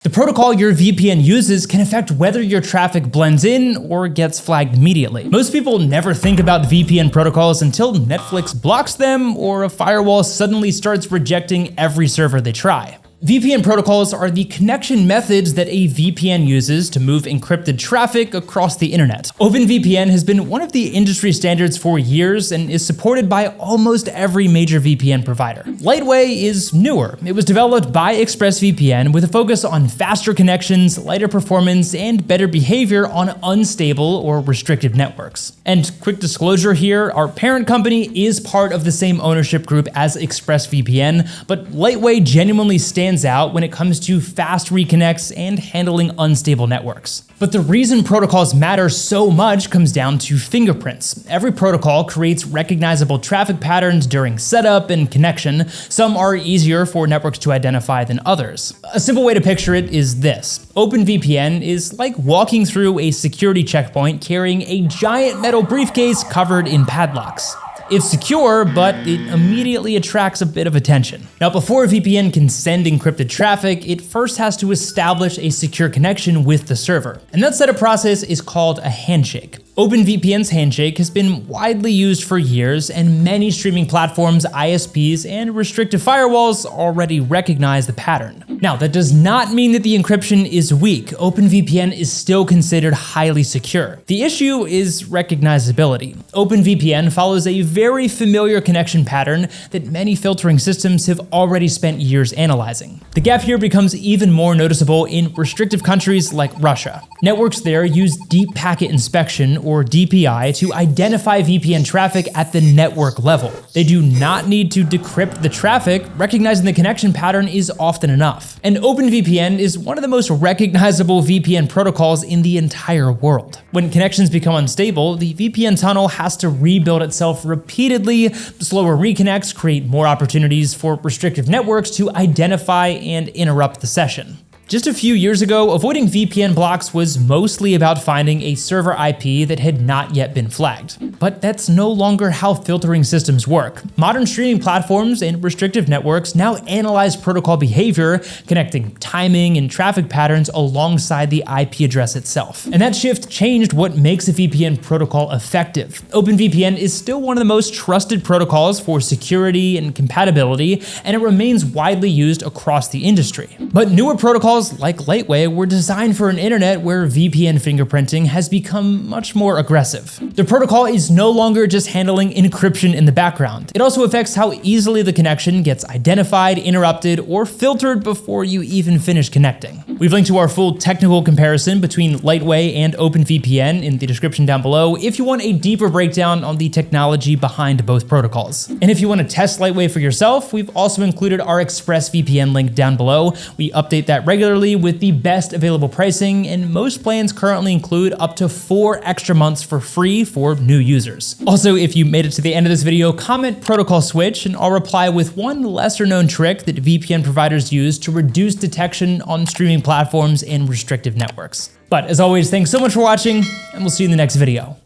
The protocol your VPN uses can affect whether your traffic blends in or gets flagged immediately. Most people never think about VPN protocols until Netflix blocks them or a firewall suddenly starts rejecting every server they try. VPN protocols are the connection methods that a VPN uses to move encrypted traffic across the internet. OpenVPN has been one of the industry standards for years and is supported by almost every major VPN provider. Lightway is newer. It was developed by ExpressVPN with a focus on faster connections, lighter performance, and better behavior on unstable or restrictive networks. And quick disclosure here, our parent company is part of the same ownership group as ExpressVPN, but Lightway genuinely stands out when it comes to fast reconnects and handling unstable networks. But the reason protocols matter so much comes down to fingerprints. Every protocol creates recognizable traffic patterns during setup and connection. Some are easier for networks to identify than others. A simple way to picture it is this. OpenVPN is like walking through a security checkpoint carrying a giant metal briefcase covered in padlocks. It's secure, but it immediately attracts a bit of attention. Now, before a VPN can send encrypted traffic, it first has to establish a secure connection with the server. And that setup process is called a handshake. OpenVPN's handshake has been widely used for years, and many streaming platforms, ISPs, and restrictive firewalls already recognize the pattern. Now, that does not mean that the encryption is weak. OpenVPN is still considered highly secure. The issue is recognizability. OpenVPN follows a very familiar connection pattern that many filtering systems have already spent years analyzing. The gap here becomes even more noticeable in restrictive countries like Russia. Networks there use deep packet inspection, or DPI, to identify VPN traffic at the network level. They do not need to decrypt the traffic. Recognizing the connection pattern is often enough. And OpenVPN is one of the most recognizable VPN protocols in the entire world. When connections become unstable, the VPN tunnel has to rebuild itself repeatedly. Slower reconnects create more opportunities for restrictive networks to identify and interrupt the session. Just a few years ago, avoiding VPN blocks was mostly about finding a server IP that had not yet been flagged. But that's no longer how filtering systems work. Modern streaming platforms and restrictive networks now analyze protocol behavior, connecting timing and traffic patterns alongside the IP address itself. And that shift changed what makes a VPN protocol effective. OpenVPN is still one of the most trusted protocols for security and compatibility, and it remains widely used across the industry. But newer protocols like Lightway were designed for an internet where VPN fingerprinting has become much more aggressive. The protocol is no longer just handling encryption in the background. It also affects how easily the connection gets identified, interrupted, or filtered before you even finish connecting. We've linked to our full technical comparison between Lightway and OpenVPN in the description down below if you want a deeper breakdown on the technology behind both protocols. And if you want to test Lightway for yourself, we've also included our ExpressVPN link down below. We update that regularly with the best available pricing, and most plans currently include up to 4 extra months for free for new users. Also, if you made it to the end of this video, comment protocol switch and I'll reply with one lesser known trick that VPN providers use to reduce detection on streaming platforms and restrictive networks. But as always, thanks so much for watching, and we'll see you in the next video.